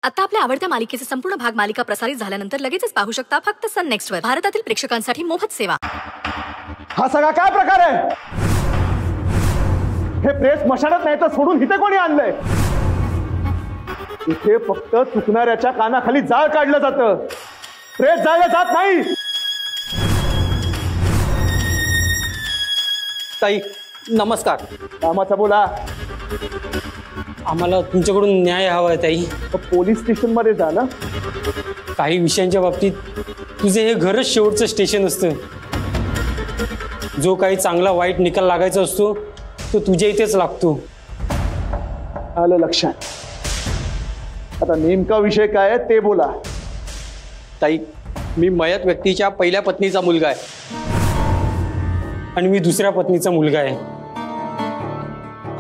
आता आपल्या आवडत्या मालिकेचे संपूर्ण भाग मालिका प्रसारित झाल्यानंतर लगेचच पाहू शकता फक्त सन नेक्स्ट वर. भारतातील प्रेक्षकांसाठी मोफत सेवा. हा सगळा काय प्रकार आहे? हे प्रेस मशानत नाही तर सोडून इथे कोणी आणलंय? इथे फक्त चुकणाऱ्याच्या कानाखाली जाळ काढलं जातं, प्रेस जाळलं जात नाही. ताई नमस्कार. कामाचा बोला. आम्हाला तुमच्याकडून न्याय हवा आहे ताई. पोलीस स्टेशन मध्ये जा ना. काही विषयांच्या बाबतीत तुझे हे घरच शेवटचं स्टेशन असतं. जो काही चांगला वाईट निकाल लागायचा असतो तो तुझ्या इथेच लागतो. आलं लक्षात. आता नेमका विषय काय आहे ते बोला. ताई मी मयत व्यक्तीच्या पहिल्या पत्नीचा मुलगा आहे आणि मी दुसऱ्या पत्नीचा मुलगा आहे.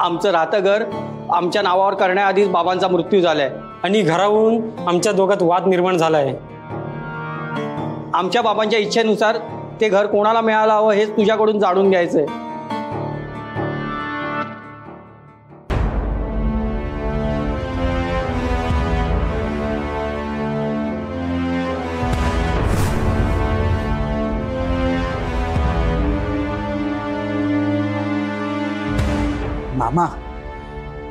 आमचं राहतं घर आमच्या नावावर करण्याआधीच बाबांचा मृत्यू झालाय आणि घरावरून आमच्या दोघात वाद निर्माण झालाय. आमच्या बाबांच्या इच्छेनुसार ते घर कोणाला मिळालं हवं हेच तुझ्याकडून जाणून घ्यायचंय. मामा,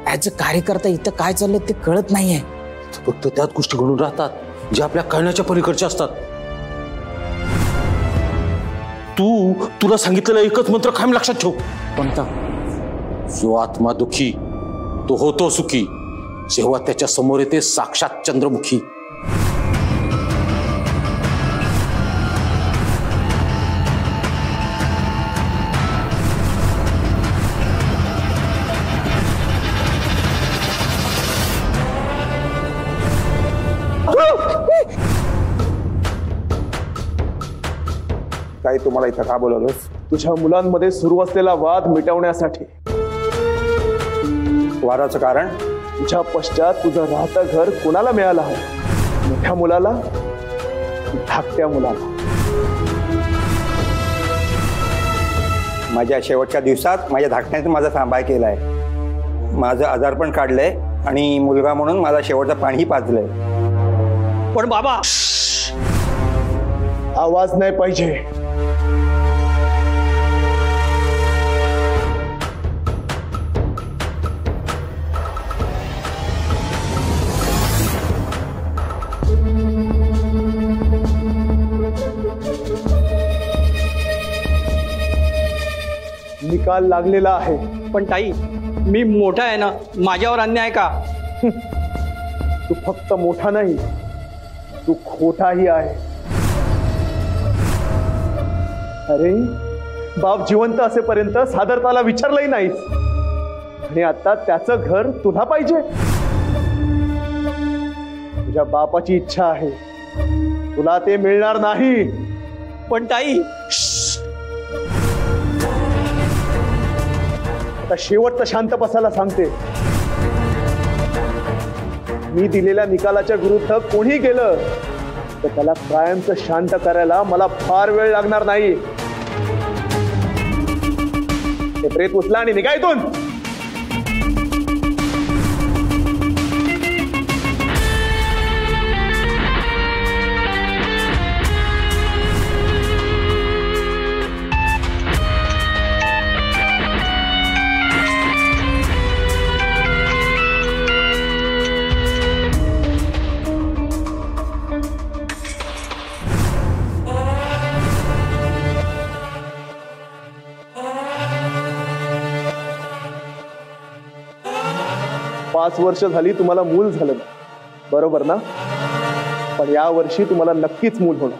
ॲज अ कार्यकर्ता इथं काय चाललंय ते कळत नाहीये. फक्त त्याच गोष्टी घडून राहतात ज्या आपल्या कळण्याच्या पलीकडच्या असतात. तुला सांगितलेला एकच मंत्र कायम लक्षात ठेव. कोणता? जो आत्मा दुखी तो होतो सुखी जेव्हा त्याच्या समोर येते साक्षात चंद्रमुखी. काय तुम्हाला इथं का बोलवलंस? तुझ्या मुलांमध्ये सुरू असलेला वाद मिटवण्यासाठी. वादाचं कारण? तुझ्या पश्चात तुझं राहतं घर कोणाला मिळालं हवं? मोठ्या मुलाला, धाकट्या मुलाला? माझ्या शेवटच्या दिवसात माझ्या धाकट्याने माझा सांभाळ केलाय, माझं आजारपण काढलंय आणि मुलगा म्हणून माझा शेवटचं पाणीही पाजलंय. पण बाबा, आवाज नाही पाहिजे. निकाल लागलेला आहे. पण ताई मी मोठा आहे ना, माझ्यावर अन्याय का? तू फक्त मोठा नाही, तू खोटाही आहे. अरे बाप जिवंत असेपर्यंत सादरताला विचारलंही नाहीस आणि आता त्याचं घर तुला पाहिजे. तुझ्या बापाची इच्छा आहे, तुला ते मिळणार नाही. पण ताई, आता शेवटचं शांत बसायला सांगते. मी दिलेल्या निकालाच्या विरुद्ध कोणी गेलं तर त्याला कायमचं शांत करायला मला फार वेळ लागणार नाही. ते प्रेत उचला आणि निघा इथून. पाच वर्ष झाली तुम्हाला मूल झालं ना, बरोबर ना? पण या वर्षी तुम्हाला नक्कीच मूल होणार.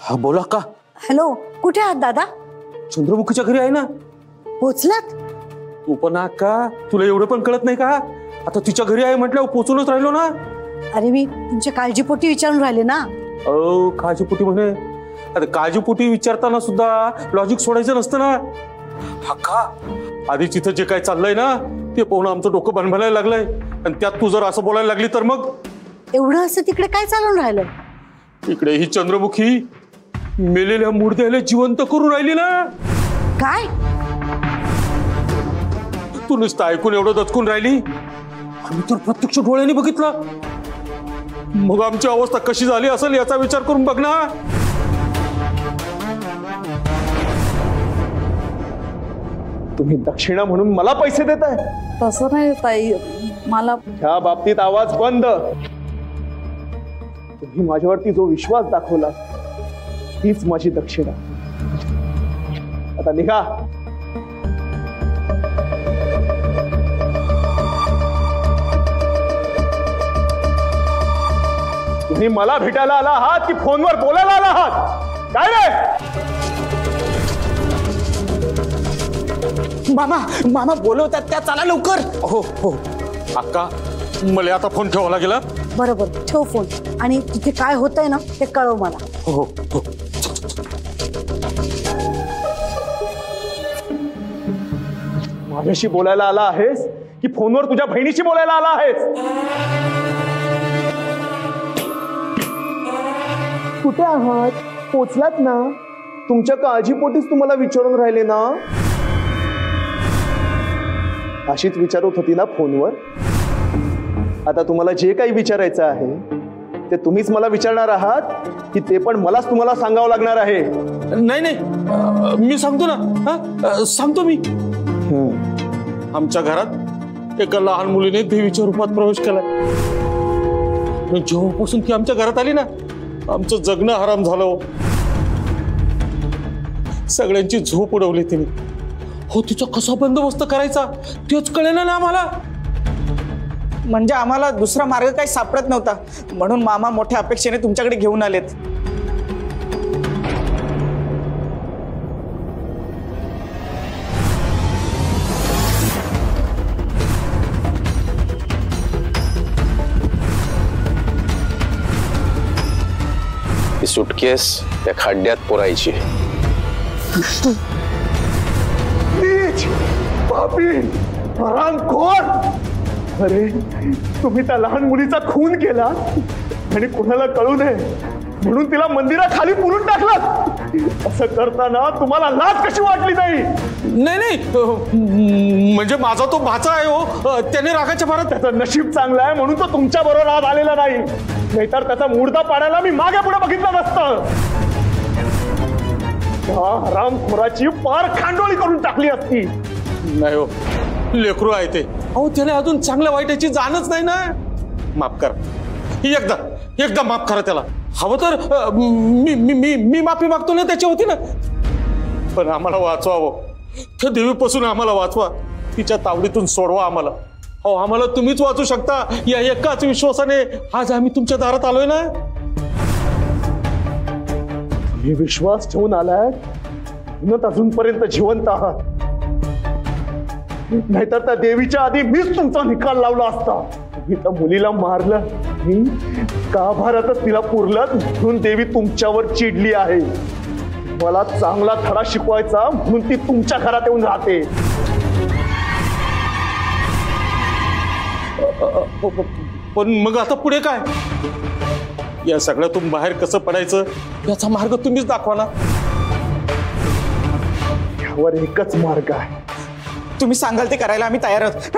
हा बोला का? हॅलो, कुठे आहात दादा? चंद्रमुखीच्या घरी आहे ना. पोचलात? तू पण का? तुला एवढं पण कळत नाही का? आता तिच्या घरी आहे म्हटल्यावर पोचूनच राहिलो ना. अरे मी तुमच्या काळजीपोटी विचारून राहिले ना. काळजीपोटी म्हणे? आता काळजीपोटी विचारताना सुद्धा लॉजिक सोडायचं नसतं ना. हा का? आधी तिथं जे काय चाललंय ना ते पाहून आमचं डोकं बनवायला लागलंय आणि त्यात तू जर असं बोलायला लागली तर मग? एवढं असं तिकडे काय चालून राहिलं? इकडे ही चंद्रमुखी मेलेल्या मुर्द्याला जिवंत करून राहिली ना. काय? तू नुसतं ऐकून एवढं दचकून राहिली, आम्ही तर प्रत्यक्ष डोळ्यांनी बघितलं. मग आमची अवस्था कशी झाली असेल याचा विचार करून बघ ना. तुम्ही दक्षिणा म्हणून मला पैसे देताय? तसं नाही ताई, मला ह्या बाबतीत आवाज बंद. तुम्ही माझ्यावरती जो विश्वास दाखवला तीच माझी दक्षिणा. आता निघा. तुम्ही मला भेटायला आला आहात की फोनवर बोलायला आला आहात? काय रे? मामा मामा बोलवतात त्या, चला लवकर. हो हो अक्का, मला आता फोन ठेवावा लागेल. बरोबर, ठेव फोन आणि तिथे काय होतंय ना ते कळव मला. हो हो. माझ्याशी बोलायला आला आहेस की फोनवर तुझ्या बहिणीशी बोलायला आला आहेस? कुठे आहात? पोचलात ना? तुमच्या काळजीपोटीच तुम्हाला विचारून राहिले ना? अशीच विचारत होती ना फोनवर. आता तुम्हाला जे काही विचारायचं आहे ते तुम्हीच मला विचारणार आहात की ते पण मलाच तुम्हाला सांगावं लागणार आहे? नाही नाही, मी सांगतो ना. सांगतो मी. आमच्या घरात एका लहान मुलीने देवीच्या रूपात प्रवेश केला. जेव्हापासून ती आमच्या घरात आली ना, आमचं जगणं हराम झालं. सगळ्यांची झोप उडवली तिने. हो, तिचा कसा बंदोबस्त करायचा तेच कळेना ना आम्हाला. म्हणजे आम्हाला दुसरा मार्ग काही सापडत नव्हता, म्हणून मामा मोठ्या अपेक्षेने तुमच्याकडे घेऊन आलेत. ही सुटकेस त्या खड्ड्यात पुरायची. नीच, पापी, हरामखोर. अरे, तुम्ही त्या लहान मुलीचा खून केला आणि कोणाला कळू नये म्हणून तिला मंदिराखाली पुरून टाकलात. असं करताना तुम्हाला लाज कशी वाटली नाही? नाही नाही, म्हणजे माझा तो भाचा आहे हो, त्याने रागाच्या भरात. त्याचं नशीब चांगलं आहे म्हणून तो तुमच्या बरोबर आज आलेला नाही, नाहीतर त्याचा मुर्दा पाडायला मी मागे पुढे बघितलं नसतं. त्या हरामखोराची पार खांडोळी करून टाकली असती. नाही हो, लेकरू आहे ते. अहो, त्याने अजून चांगल्या वाईटाची जाणच नाही ना. माफ करा, एकदा माफ करा त्याला. हवं तर मी माफी मागतो ना त्याची होती ना. पण आम्हाला वाचवावं, त्या देवीपासून आम्हाला वाचवा, तिच्या तावडीतून सोडवा आम्हाला. हो, आम्हाला तुम्हीच वाचू शकता. या एकाच विश्वासाने आज आम्ही तुमच्या दारात आलोय ना. तुम्ही विश्वास ठेवून आलाय म्हणून अजूनपर्यंत जिवंत आहात. नाहीतर त्या देवीच्या आधी मीच तुमचा निकाल लावला असता. तुम्ही त्या मुलीला मारलं, गाभारातच तिला पुरलं म्हणून देवी तुमच्यावर चिडली आहे. मला चांगला धडा शिकवायचा म्हणून ती तुमच्या घरात येऊन राहते. पण मग आता पुढे काय? या सगळ्यातून बाहेर कसं पडायचं याचा मार्ग तुम्हीच दाखवा ना. यावर एकच मार्ग आहे. तुम्ही सांगाल ते करायला आम्ही तयार आहोत.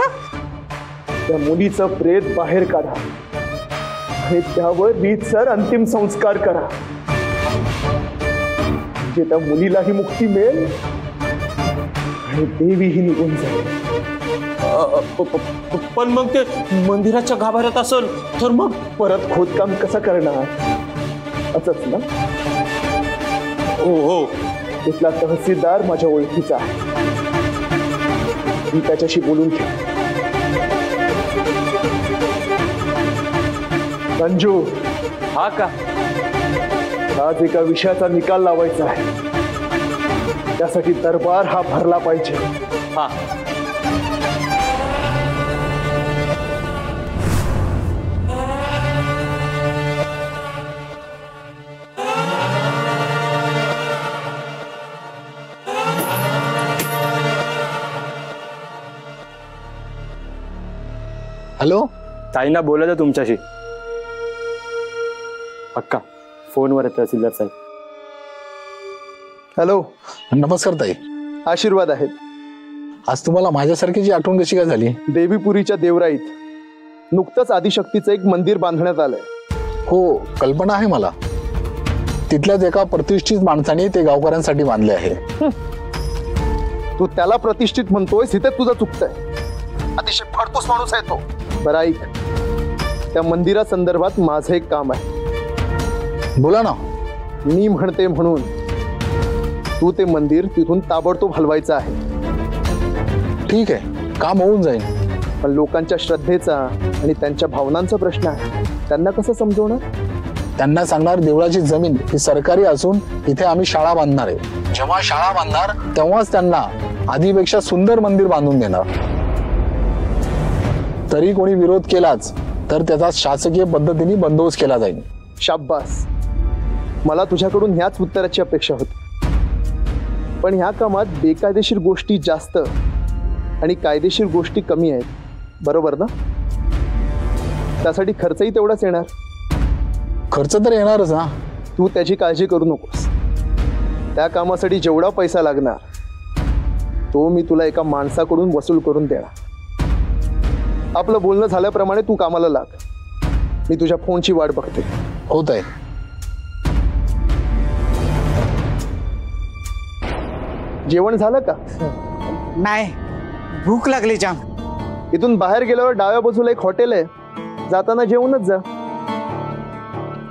त्या मुलीचं प्रेत बाहेर काढा आणि त्यावर रीतसर अंतिम संस्कार करा, म्हणजे त्या मुलीलाही मुक्ती मिळेल आणि देवीही निघून जाईल. पण मग ते मंदिराच्या गाभाऱ्यात असेल तर मग परत खोदकाम कसं करणार? असंच ना? हो हो, तिथला तहसीलदार माझ्या ओळखीचा आहे, मी त्याच्याशी बोलून घे. मंजू. हा का? आज एका विषयाचा निकाल लावायचा आहे, त्यासाठी दरबार हा भरला पाहिजे. हा. हॅलो, ताईंना बोलायचं तुमच्याशी. अक्का, फोनवर आहे तहसीलदार साहेब. हॅलो. नमस्कार ताई. आशीर्वाद आहेत. आज तुम्हाला माझ्यासारखीची आठवण कशी काय झाली? देवीपुरीच्या देवराईत नुकतंच आदिशक्तीचं एक मंदिर बांधण्यात आलंय. हो, कल्पना आहे मला. तिथल्याच एका प्रतिष्ठित माणसाने ते गावकऱ्यांसाठी बांधले आहे. तू त्याला प्रतिष्ठित म्हणतोय, इथे तुझं चुकतंय. अतिशय फडतूस माणूस आहे तो. बरं ऐक, त्या मंदिरासंदर्भात माझं एक काम आहे. बोला ना. मी म्हणते म्हणून तू ते मंदिर तिथून ताबडतोब हलवायचं आहे. ठीक आहे, काम होऊन जाईल. पण लोकांच्या श्रद्धेचा आणि त्यांच्या भावनांचा प्रश्न आहे. त्यांना कसं समजवणार? त्यांना सांगणार देवळाची जमीन ही सरकारी असून इथे आम्ही शाळा बांधणार आहे. जेव्हा शाळा बांधणार तेव्हाच त्यांना आधीपेक्षा सुंदर मंदिर बांधून देणार. तरी कोणी विरोध केलाच तर त्याचा शासकीय पद्धतीने बंदोबस्त केला जाईल. शाब्बास. मला तुझ्याकडून ह्याच उत्तराची अपेक्षा होती. पण ह्या कामात बेकायदेशीर गोष्टी जास्त आणि कायदेशीर गोष्टी कमी आहेत, बरोबर ना? त्यासाठी खर्चही तेवढाच येणार. खर्च तर येणारच ना. तू त्याची काळजी करू नकोस. त्या कामासाठी जेवढा पैसा लागणार तो मी तुला एका माणसाकडून वसूल करून देणार. आपलं बोलणं झाल्याप्रमाणे तू कामाला लाग. मी तुझ्या फोनची वाट बघते. होत आहे. जेवण झालं का? नाही, भूक लागली जाम. इथून बाहेर गेल्यावर डाव्या बाजूला एक हॉटेल आहे, जाताना जेवूनच जा.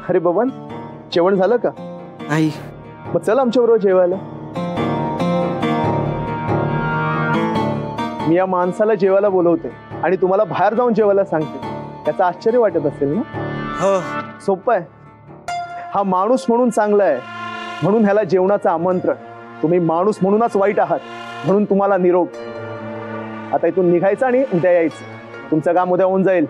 अरे बबन, जेवण झालं का? नाही. मग चल आमच्याबरोबर जेवायला. मी या माणसाला जेवायला बोलवते आणि तुम्हाला बाहेर जाऊन जेवायला सांगते. त्याचं आश्चर्य वाटत असेल ना? हो. सोपं आहे. हा माणूस म्हणून चांगला आहे म्हणून ह्याला जेवणाचं आमंत्रण. तुम्ही माणूस म्हणूनच वाईट आहात म्हणून तुम्हाला निरोप. आता इथून निघायचं आणि उद्या यायचं. तुमचं काम उद्या होऊन जाईल.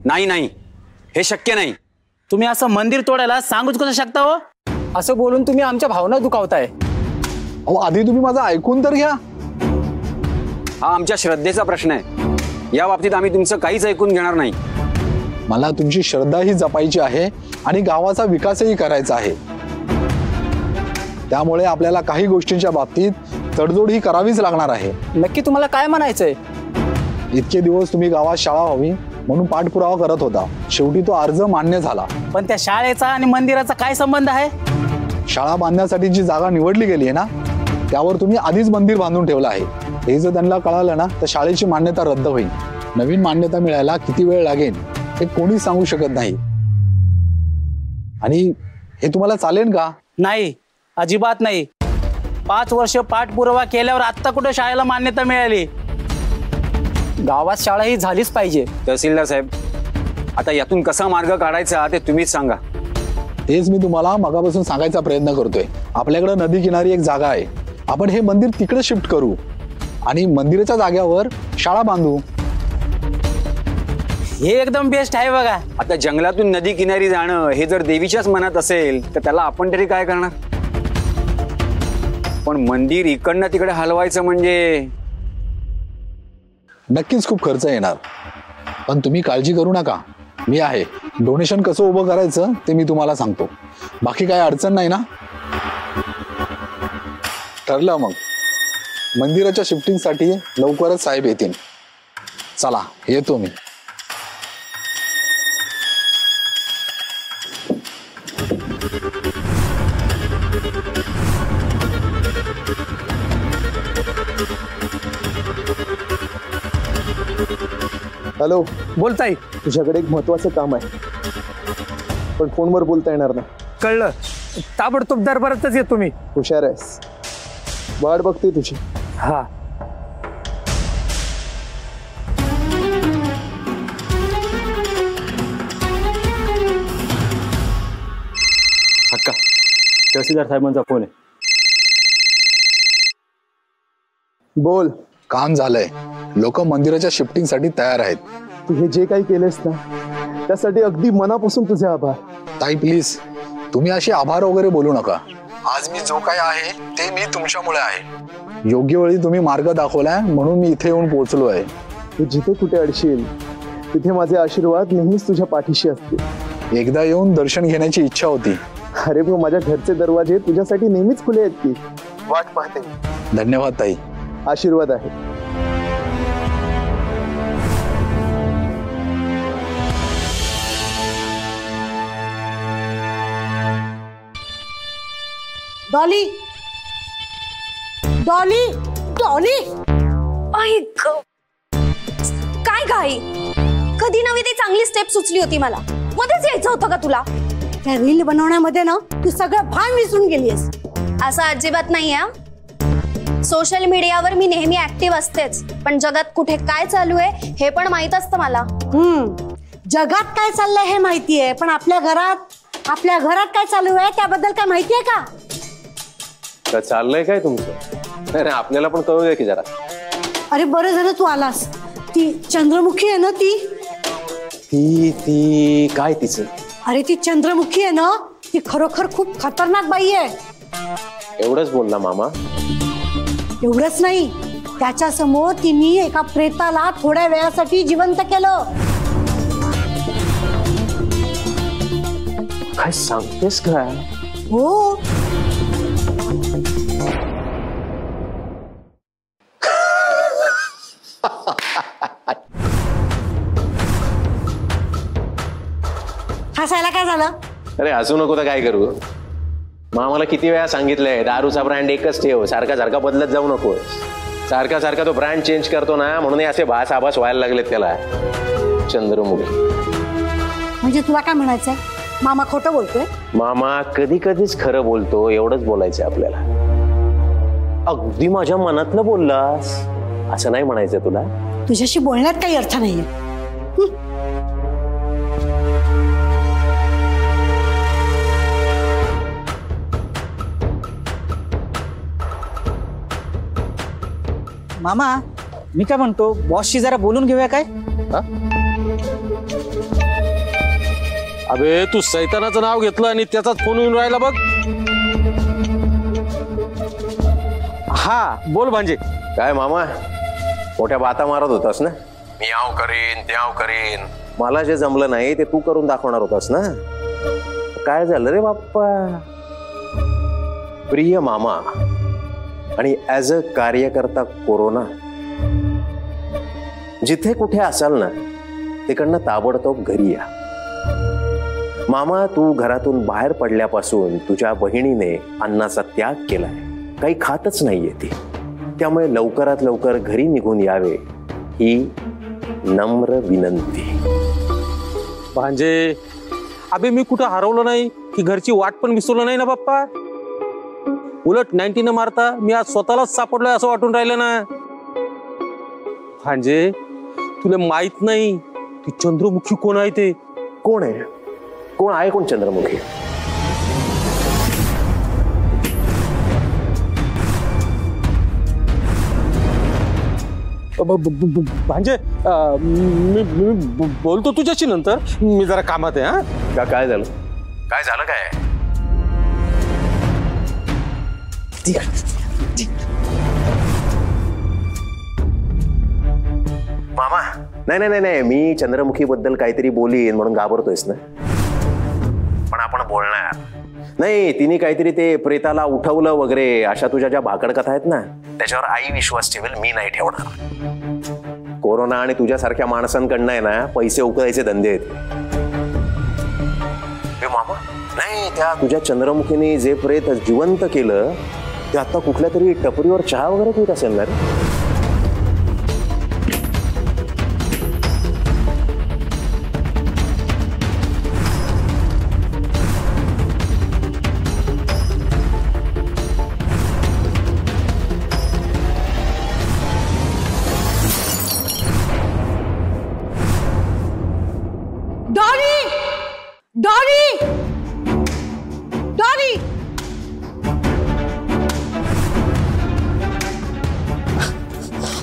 नाही नाही, हे शक्य नाही. तुम्ही असं मंदिर तोडायला सांगूच कसं शकता हो? असं बोलून तुम्ही आमच्या भावना दुखावताय. अहो, आधी तुम्ही माझं ऐकून तर घ्या. हा आमच्या श्रद्धेचा प्रश्न आहे. या बाबतीत आम्ही तुमचं काहीच ऐकून घेणार नाही. मला तुमची श्रद्धाही जपायची आहे आणि गावाचा विकासही करायचा आहे. त्यामुळे आपल्याला काही गोष्टींच्या बाबतीत तडजोड ही करावीच लागणार आहे. नक्की तुम्हाला काय म्हणायचंय? इतके दिवस तुम्ही गावात शाळा व्हावी म्हणून पाठपुरावा करत होता. शेवटी तो अर्ज मान्य झाला. पण त्या शाळेचा आणि मंदिराचा काय संबंध आहे? शाळा बांधण्यासाठी जी जागा निवडली गेली आहे ना, त्यावर तुम्ही आधीच मंदिर बांधून ठेवलं आहे. हे जर त्यांना कळालं ना तर शाळेची मान्यता रद्द होईल. नवीन मान्यता मिळायला किती वेळ लागेल हे कोणी सांगू शकत नाही. आणि हे तुम्हाला चालेल का? नाही, अजिबात नाही. 5 वर्ष पाठपुरावा केल्यावर आत्ता कुठे शाळेला मान्यता मिळाली? गावात शाळा ही झालीच पाहिजे. तहसीलदार साहेब, आता यातून कसा मार्ग काढायचा ते तुम्हीच सांगा. तेच मी तुम्हाला मगापासून सांगायचा प्रयत्न करतोय. आपल्याकडे नदी किनारी एक जागा आहे. आपण हे मंदिर तिकडे शिफ्ट करू आणि मंदिराच्या जाग्यावर शाळा बांधू. हे एकदम बेस्ट आहे बघा. आता जंगलातून नदी किनारी जाणं हे जर देवीच्याच मनात असेल तर त्याला आपण तरी काय करणार? पण मंदिर इकडनं तिकडे हलवायचं म्हणजे नक्कीच खूप खर्च येणार. पण तुम्ही काळजी करू नका, मी आहे. डोनेशन कसं उभं करायचं ते मी तुम्हाला सांगतो. बाकी काय अडचण नाही ना? ठरलं मग. मंदिराच्या शिफ्टिंगसाठी लवकरच साहेब येतील. चला येतो मी. हॅलो, बोलताय? तुझ्याकडे एक महत्वाचं काम आहे, पण फोनवर बोलता येणार नाही. कळलं. ताबडतोब दरबारातच येतो मी. हुशार आहेस. वाट बघते तुझी. हा. हक्का, तहसीलदार साहेबांचा फोन आहे. बोल. काम झालंय. लोक मंदिराच्या शिफ्टिंगसाठी तयार आहेत. तू हे जे काही केलंस ना त्यासाठी अगदी मनापासून तुझे आभार. ताई प्लीज, तुम्ही अशी आभार वगैरे बोलू नका. आज मी जो काही आहे ते मी तुमच्यामुळे आहे. योग्य वेळी तुम्ही मार्ग दाखवलाय म्हणून मी इथे येऊन पोहोचलो आहे. तू जिथे कुठे अडशील तिथे माझे आशीर्वाद नेहमीच तुझ्या पाठीशी असतील. एकदा येऊन दर्शन घेण्याची इच्छा होती. अरे मग माझ्या घरचे दरवाजे तुझ्यासाठी नेहमीच खुले आहेत की. वाट पाहते. धन्यवाद ताई. आशीर्वाद आहे. डॉली डॉली डॉली ऐक काय घाई, कधी नवी ती चांगली स्टेप सुचली होती मला, मध्येच यायचं होतं का तुला? त्या रील बनवण्यामध्ये ना तू सगळं भान विसरून गेलीस. असं अजिबात नाही आहे. सोशल मीडियावर मी नेहमी ऍक्टिव्ह असतेच, पण जगात कुठे काय चालू आहे हे पण माहित असतं मला. जगात काय चाललंय हे माहितीये, पण आपल्या घरात काय चालू आहे त्याबद्दल काय माहितीये का? चाललंय काय तुमचं? नाही आपल्याला पण कळू दे की जरा. अरे बरं झालं तू आलास. ती चंद्रमुखी आहे ना, ती काय तिचं? अरे ती चंद्रमुखी आहे ना, ती खरोखर खूप खतरनाक बाई आहे. एवढंच बोलला मामा? एवढंच नाही, त्याच्या समोर तिने एका प्रेताला थोड्या वेळासाठी जिवंत केलं. काय सांगतेस काय? हो. हसायला काय झालं? अरे हसू नको तर काय करू? मामाला किती वेळा सांगितलंय दारूचा ब्रँड एकच ठेव, सारखा सारखा बदलत जाऊ नको. सारखा सारखा तो ब्रँड चेंज करतो ना, म्हणून असे भास आभास व्हायला लागलेत त्याला. चंद्रमुखी म्हणजे तुला काय म्हणायचंय? मामा खोटं बोलतोय? मामा कधी कधीच खरं बोलतो, एवढंच बोलायचंय आपल्याला. अगदी माझ्या मनातलं बोललास असं नाही म्हणायचं तुला. तुझ्याशी बोलण्यात काही अर्थ नाहीये. मामा मी काय म्हणतो, बॉसशी जरा बोलून घेऊया काय? अबे तू सैतानाचं नाव घेतलं आणि त्याचाच फोन येऊन राहिला बघ. हा बोल भांजे. काय मामा मोठ्या बाता मारत होतास ना, मी आव करीन त्याव करीन. मला जे जमलं नाही ते तू करून दाखवणार होतास ना. काय झालं रे बाप्पा? प्रिय मामा आणि ऍज अ कार्यकर्ता कोरोना, जिथे कुठे असाल ना तिकडनं ताबडतोब घरी या. मामा तू घरातून बाहेर पडल्यापासून तुझ्या बहिणीने अन्नाचा त्याग केलाय, काही खातच नाहीये ती. त्यामुळे लवकरात लवकर घरी निघून यावे ही नम्र विनंती. भांजे अबे मी कुठं हरवलं नाही की घरची वाट पण विसरलो नाही ना बाप्पा. उलट 90 न मारता मी आज स्वतःलाच सापडलोय असं वाटून राहिलं ना. भांजे तुला माहित नाही ती चंद्रमुखी कोण आहे? ते कोण आहे? कोण आहे? कोण चंद्रमुखी? भांजे मी बोलतो तुझ्याशी नंतर, मी जरा कामात आहे. हा काय झालं? काय झालं काय? मामा नाही नाही नाही, मी चंद्रमुखी बद्दल काहीतरी बोलीन म्हणून घाबरतोयस ना. पण आपण बोलणार नाही. तिने काहीतरी ते प्रेताला उठवलं वगैरे अशा तुझ्या ज्या भाकड कथा आहेत ना, त्याच्यावर आई विश्वास ठेवेल, मी नाही ठेवणार. कोरोना आणि तुझ्यासारख्या माणसांकडनं आहे ना पैसे उकळायचे धंदे आहेत. मामा नाही, त्या तुझ्या चंद्रमुखीने जे प्रेत जिवंत केलं ते आता कुठल्या तरी टपरीवर चहा वगैरे पीत असेल ना रे.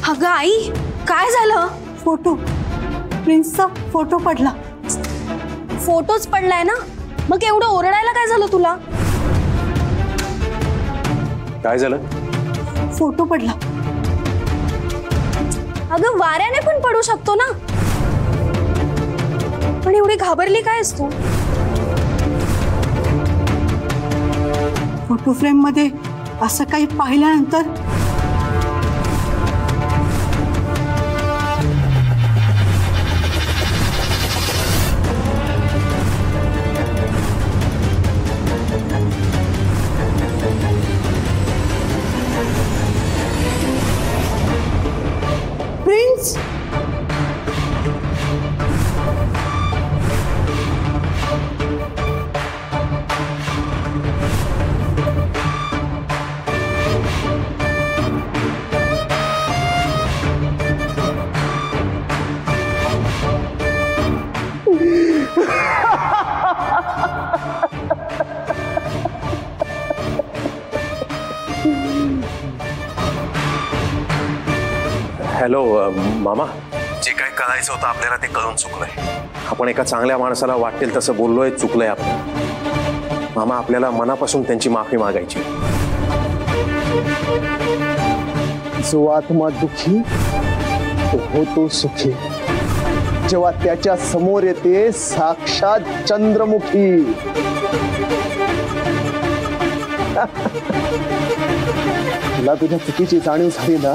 अगं आई काय झालं? फोटो, प्रिन्सचा फोटो पडला. फोटोच पडलाय ना, मग एवढं ओरडायला काय झालं तुला? काय झालं? फोटो पडला. अगं वाऱ्याने पण पडू शकतो ना. पण एवढी घाबरली काय तू? फोटो फ्रेम मध्ये असं काही पाहिल्यानंतर प्रिन्स हॅलो मामा, जे काय करायचं होतं आपल्याला ते कळून चुकलंय. आपण एका चांगल्या माणसाला वाटेल तसं बोललोय, चुकलंय आपण. मामा, आपल्याला मनापासून त्यांची माफी मागायची. जो आत्मा दुःखी तो होतो सुखी जेव्हा त्याच्या समोर येते साक्षात चंद्रमुखी. तुला तुझ्या चुकीची जाणीव झाली ना,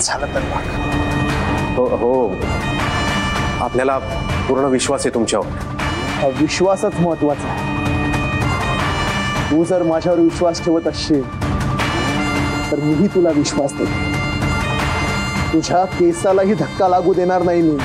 झालं तर बघ. हो, आपल्याला पूर्ण विश्वास आहे तुमच्यावर. हा विश्वासच महत्वाचा आहे. तू जर माझ्यावर विश्वास ठेवत असशील तर मीही तुला विश्वास देतो. तुझ्या केसालाही धक्का लागू देणार नाही मी.